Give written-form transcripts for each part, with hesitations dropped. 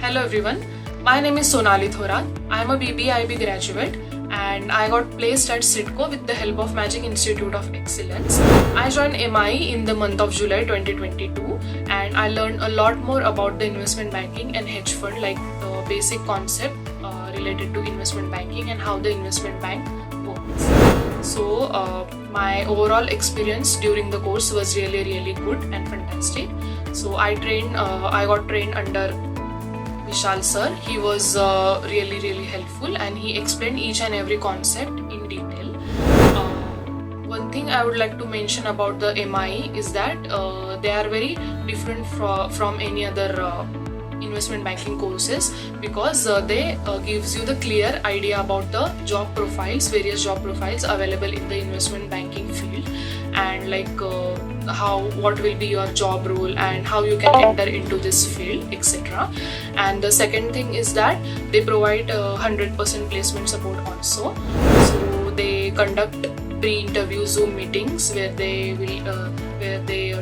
Hello everyone, my name is Sonali Thorat. I am a BBIB graduate and I got placed at CITCO with the help of Magic Institute of Excellence. I joined MI in the month of July 2022 and I learned a lot more about the investment banking and hedge fund, like the basic concept related to investment banking and how the investment bank works. So my overall experience during the course was really good and fantastic. So I got trained under Vishal sir. He was really helpful and he explained each and every concept in detail. One thing I would like to mention about the MI is that they are very different from any other investment banking courses, because they gives you the clear idea about the various job profiles available in the investment banking field, and like what will be your job role and how you can enter into this field, etc. And the second thing is that they provide 100% placement support also. So they conduct pre-interview Zoom meetings where they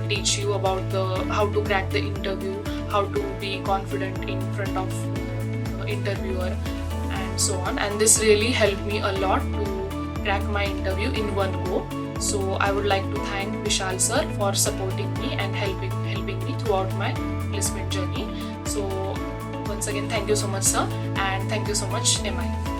teach you about how to crack the interview, how to be confident in front of the interviewer, and so on. And this really helped me a lot to crack my interview in one go. So I would like to thank Vishal sir for supporting me and helping me throughout my placement journey. So once again, thank you so much sir, and thank you so much MI.